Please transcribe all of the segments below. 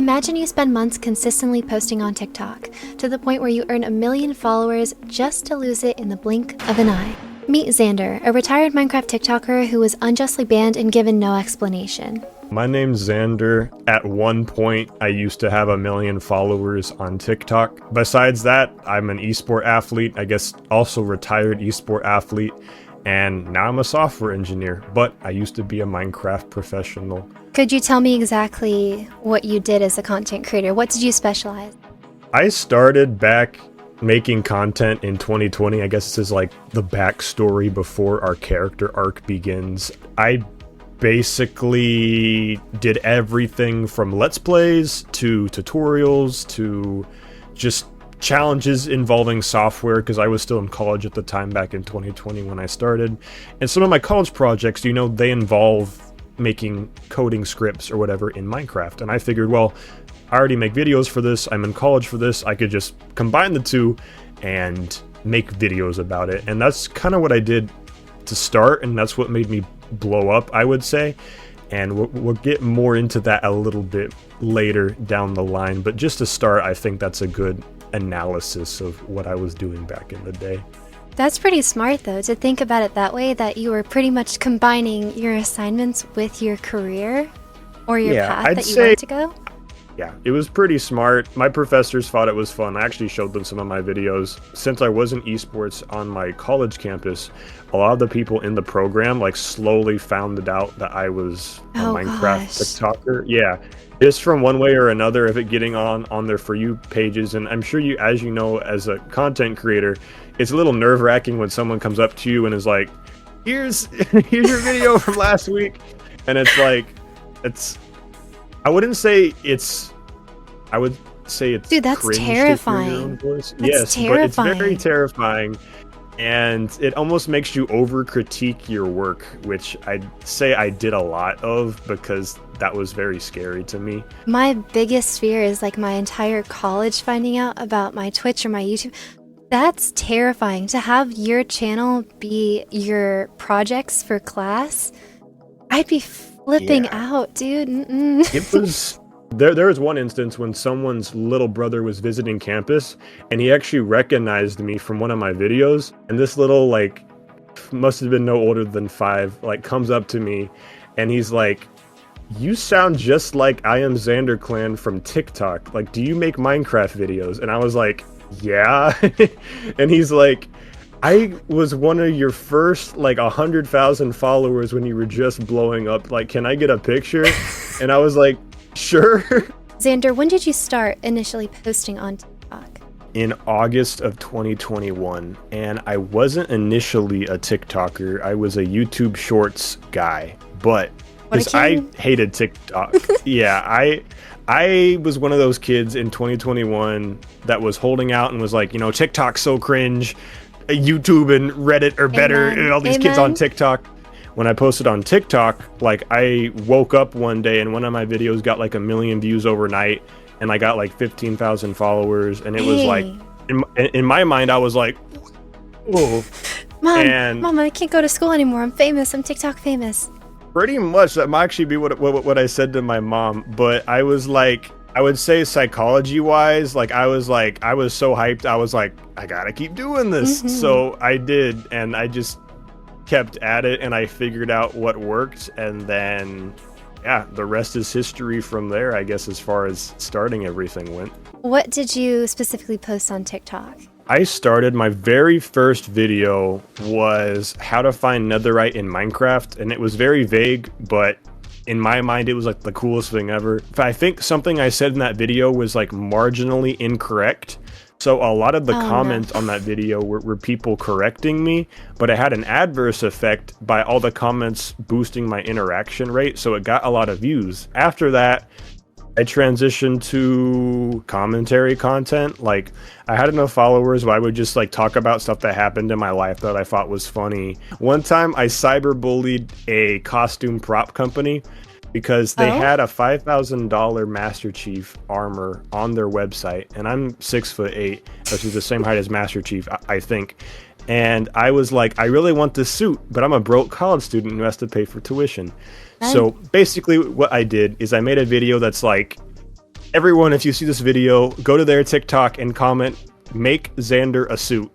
Imagine you spend months consistently posting on TikTok, to the point where you earn 1 million followers just to lose it in the blink of an eye. Meet Xander, a retired Minecraft TikToker who was unjustly banned and given no explanation. My name's Xander. At one point, I used to have 1 million followers on TikTok. Besides that, I'm an esport athlete, I guess also retired esport athlete, and now I'm a software engineer, but I used to be a Minecraft professional. Could you tell me exactly what you did as a content creator? What did you specialize? I started back making content in 2020. I guess this is like the backstory before our character arc begins. I basically did everything from Let's Plays to tutorials to just challenges involving software, because I was still in college at the time back in 2020 when I started. And some of my college projects, they involve making coding scripts or whatever in Minecraft. And I figured, well, I already make videos for this, I'm in college for this, I could just combine the two and make videos about it. And that's kind of what I did to start, and that's what made me blow up, I would say. And we'll get more into that a little bit later down the line, but just to start, I think that's a good analysis of what I was doing back in the day. That's pretty smart, though, to think about it that way, that you were pretty much combining your assignments with your career or your path that you wanted to go. Yeah, it was pretty smart. My professors thought it was fun. I actually showed them some of my videos. Since I was in esports on my college campus, a lot of the people in the program slowly found out that I was a Minecraft TikToker. Yeah, just from one way or another of it getting on their For You pages. And I'm sure you, as you know, as a content creator, it's a little nerve-wracking when someone comes up to you and is like, here's your video from last week. And it's like, I would say it's Dude, that's terrifying. That's yes, terrifying. But it's very terrifying, and it almost makes you over-critique your work, which I'd say I did a lot of because that was very scary to me. My biggest fear is my entire college finding out about my Twitch or my YouTube. That's terrifying, to have your channel be your projects for class. I'd be flipping out, dude. It was there was one instance when someone's little brother was visiting campus, and he actually recognized me from one of my videos, and this little must have been no older than 5 comes up to me, and he's like, you sound just like I Am Xander Clan from TikTok, do you make Minecraft videos? And I was like, yeah. And he's like, I was one of your first 100,000 followers when you were just blowing up. Can I get a picture? And I was like, sure. Xander, when did you start initially posting on TikTok? In August of 2021. And I wasn't initially a TikToker. I was a YouTube Shorts guy. But because I hated TikTok. Yeah, I was one of those kids in 2021 that was holding out and was like, TikTok's so cringe. YouTube and Reddit are better, and all these kids on TikTok. When I posted on TikTok, I woke up one day and one of my videos got 1 million views overnight, and I got 15,000 followers, and it was in my mind, I was like, whoa. Mom, I can't go to school anymore. I'm famous. I'm TikTok famous. Pretty much. That might actually be what I said to my mom, but I was I would say psychology-wise, I was so hyped, I was like, I gotta keep doing this. Mm-hmm. So I did, and I just kept at it, and I figured out what worked, and then, yeah, the rest is history from there, I guess, as far as starting everything went. What did you specifically post on TikTok? I started, my very first video was how to find netherite in Minecraft, and it was very vague, but in my mind, it was the coolest thing ever. I think something I said in that video was marginally incorrect. So a lot of the comments on that video were people correcting me, but it had an adverse effect by all the comments boosting my interaction rate. So it got a lot of views. After that, I transitioned to commentary content. I had enough followers where I would just talk about stuff that happened in my life that I thought was funny. One time I cyberbullied a costume prop company because they had a $5,000 Master Chief armor on their website, and I'm 6'8", which is the same height as Master Chief, I think. And I was like, I really want this suit, but I'm a broke college student who has to pay for tuition. So basically what I did is I made a video that's Everyone, if you see this video, go to their TikTok and comment, "Make Xander a suit."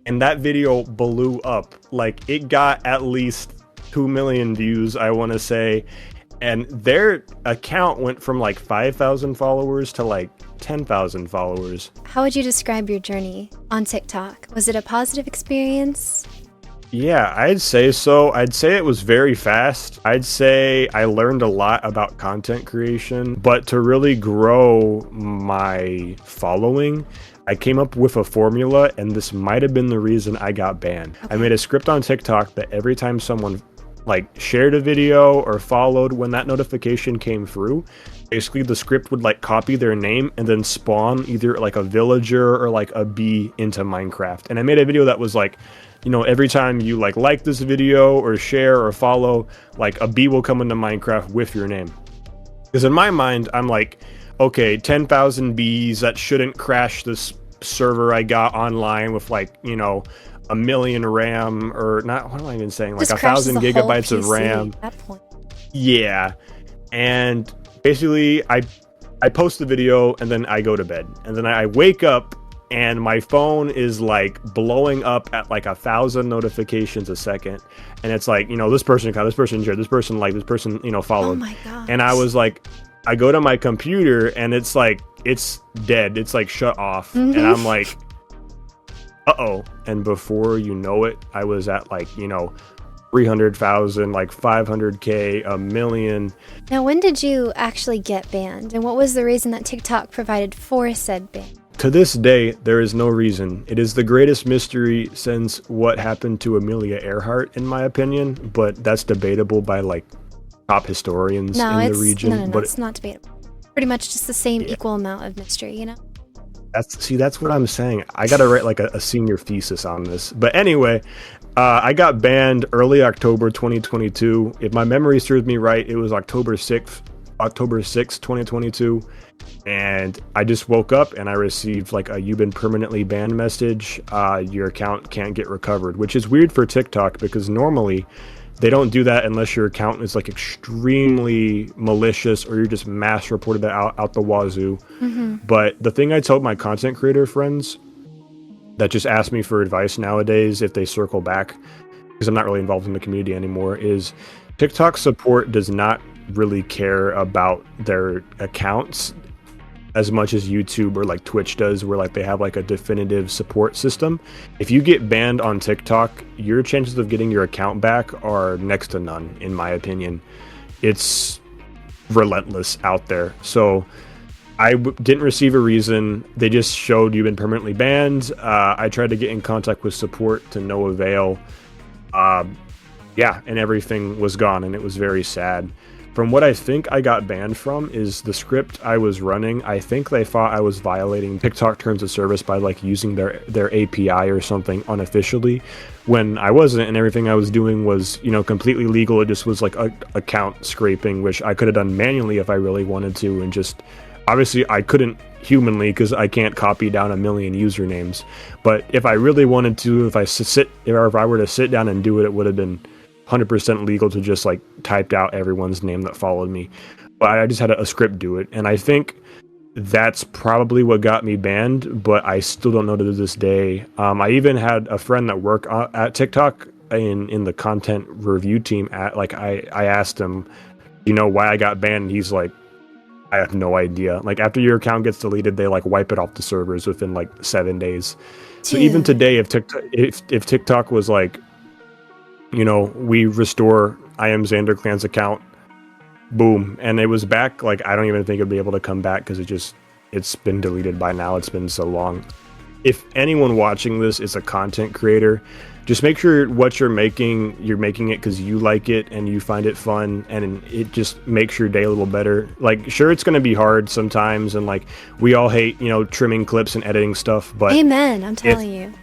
And that video blew up. Like, it got at least 2 million views, I want to say. And their account went from like 5,000 followers to like 10,000 followers. How would you describe your journey on TikTok? Was it a positive experience? Yeah, I'd say so. I'd say it was very fast. I'd say I learned a lot about content creation, but to really grow my following, I came up with a formula, and this might have been the reason I got banned. Okay. I made a script on TikTok that every time someone like shared a video or followed, when that notification came through, basically the script would like copy their name and then spawn either like a villager or like a bee into Minecraft. And I made a video that was like, you know, every time you like this video or share or follow, like a bee will come into Minecraft with your name. Because in my mind, I'm like, okay, 10,000 bees, that shouldn't crash this server I got online with like, you know, 1 million RAM, or not, what am I even saying? Like 1,000 gigabytes of RAM. At that point. Yeah. And basically I post the video and then I go to bed. And then I wake up and my phone is like blowing up at like 1,000 notifications a second. And it's like, you know, this person shared, this person liked, this person, you know, followed. Oh my gosh. And I was like, I go to my computer and it's like, it's dead. It's like shut off. Mm-hmm. And I'm like, uh-oh. And before you know it, I was at like, you know, 300,000, like 500K, 1 million. Now, when did you actually get banned? And what was the reason that TikTok provided for said ban? To this day, there is no reason. It is the greatest mystery since what happened to Amelia Earhart, in my opinion, but that's debatable by like top historians in the region. No, but it's not debatable. Pretty much just the same equal amount of mystery, you know? That's what I'm saying. I gotta write like a senior thesis on this. But anyway, I got banned early October 2022. If my memory serves me right, it was October 6th, 2022. And I just woke up and I received like a "you've been permanently banned" message. Your account can't get recovered, which is weird for TikTok because normally they don't do that unless your account is like extremely malicious or you're just mass reported out the wazoo. Mm-hmm. But the thing I told my content creator friends that just ask me for advice nowadays, if they circle back, because I'm not really involved in the community anymore, is TikTok support does not really care about their accounts as much as YouTube or like Twitch does, where like they have like a definitive support system. If you get banned on TikTok, your chances of getting your account back are next to none, in my opinion. It's relentless out there. So I didn't receive a reason. They just showed "you've been permanently banned." I tried to get in contact with support to no avail. Yeah, and everything was gone, and it was very sad. From what I think I got banned from is the script I was running. I think they thought I was violating TikTok terms of service by like using their API or something unofficially, when I wasn't, and everything I was doing was, you know, completely legal. It just was like a account scraping, which I could have done manually if I really wanted to, and just obviously I couldn't humanly because I can't copy down 1 million usernames. But if I really wanted to, if I were to sit down and do it, it would have been 100% legal to just like typed out everyone's name that followed me. But I just had a script do it, and I think that's probably what got me banned, but I still don't know to this day. I even had a friend that worked at TikTok in the content review team. I asked him, you know, why I got banned, and he's like, I have no idea. Like, after your account gets deleted, they like wipe it off the servers within like 7 days. So even today, if TikTok was like, you know, we restore I Am Xander Clan's account, boom, and it was back, like I don't even think it'd be able to come back because it's been deleted by now. It's been so long. If anyone watching this is a content creator, just make sure what you're making it because you like it and you find it fun, and it just makes your day a little better. Like, sure, it's going to be hard sometimes, and like we all hate, you know, trimming clips and editing stuff, but amen, I'm telling you.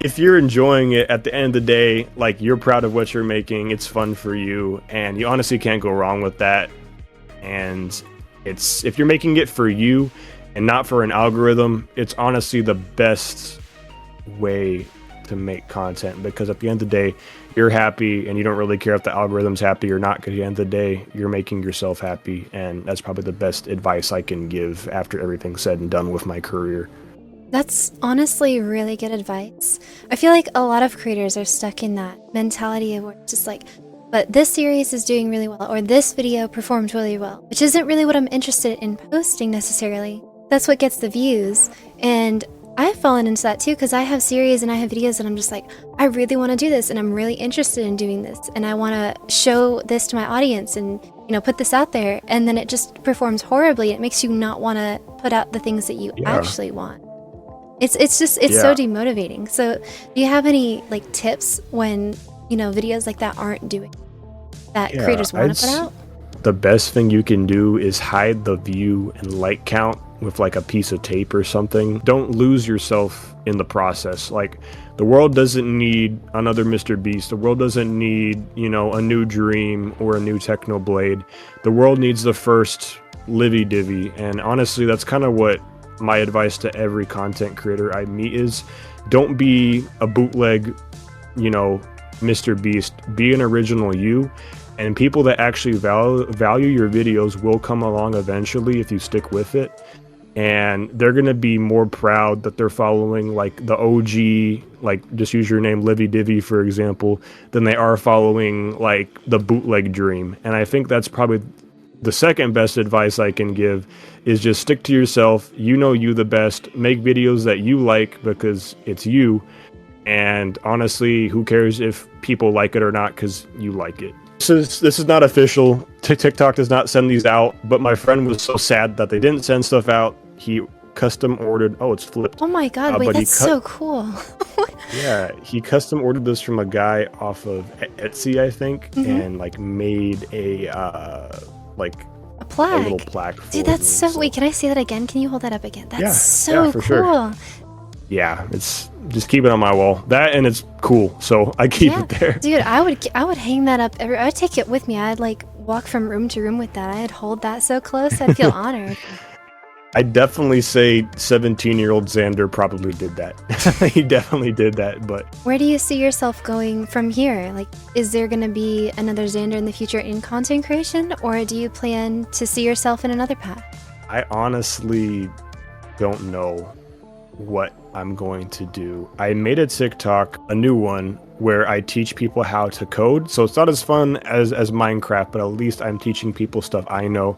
If you're enjoying it, at the end of the day, like, you're proud of what you're making, it's fun for you, and you honestly can't go wrong with that. And if you're making it for you and not for an algorithm, it's honestly the best way to make content, because at the end of the day, you're happy and you don't really care if the algorithm's happy or not, because at the end of the day, you're making yourself happy. And that's probably the best advice I can give after everything's said and done with my career. That's honestly really good advice. I feel like a lot of creators are stuck in that mentality of where it's just like, but this series is doing really well, or this video performed really well, which isn't really what I'm interested in posting necessarily. That's what gets the views. And I've fallen into that too, because I have series and I have videos and I'm just like, I really want to do this and I'm really interested in doing this and I want to show this to my audience and, you know, put this out there. And then it just performs horribly. It makes you not want to put out the things that you actually want. It's so demotivating. So do you have any like tips when, you know, videos like that aren't doing that creators want to put out? The best thing you can do is hide the view and like count with like a piece of tape or something. Don't lose yourself in the process. Like, the world doesn't need another Mr. Beast. The world doesn't need, you know, a new Dream or a new Technoblade. The world needs the first Livy Divvy. And honestly, that's kind of what my advice to every content creator I meet is: don't be a bootleg, you know, Mr. Beast. Be an original you. And people that actually value your videos will come along eventually if you stick with it. And they're going to be more proud that they're following like the OG, like just use your name, Livy Divvy, for example, than they are following like the bootleg Dream. And I think that's probably the second best advice I can give, is just stick to yourself. You know you the best. Make videos that you like because it's you. And honestly, who cares if people like it or not, because you like it. This is not official. TikTok does not send these out, but my friend was so sad that they didn't send stuff out. He custom ordered. Oh, it's flipped. Oh my god! Wait, that's so cool. Yeah, he custom ordered this from a guy off of Etsy, I think, and like made a plaque. A little plaque. Dude, that's so. Wait, can I see that again? Can you hold that up again? That's so cool. Sure. Yeah, it's just keep it on my wall. That, and it's cool, so I keep it there. Dude, I would hang that up. I would take it with me. I'd like walk from room to room with that. I'd hold that so close. I'd feel honored. I definitely say 17-year-old Xander probably did that. He definitely did that, but... Where do you see yourself going from here? Like, is there going to be another Xander in the future in content creation, or do you plan to see yourself in another path? I honestly don't know what I'm going to do. I made a TikTok, a new one, where I teach people how to code. So it's not as fun as Minecraft, but at least I'm teaching people stuff I know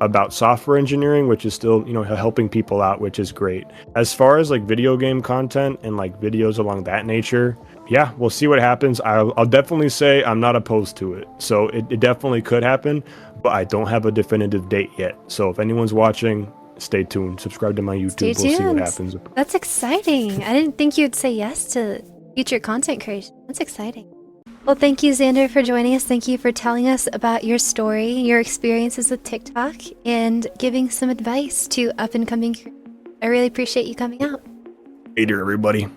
about software engineering, which is still, you know, helping people out, which is great. As far as like video game content and like videos along that nature, yeah, we'll see what happens. I'll definitely say I'm not opposed to it. So it definitely could happen, but I don't have a definitive date yet. So if anyone's watching, stay tuned. Subscribe to my YouTube. Stay tuned. We'll see what happens. That's exciting. I didn't think you'd say yes to future content creation. That's exciting. Well, thank you, Xander, for joining us. Thank you for telling us about your story, your experiences with TikTok, and giving some advice to up-and-coming creators. I really appreciate you coming out. Later, everybody.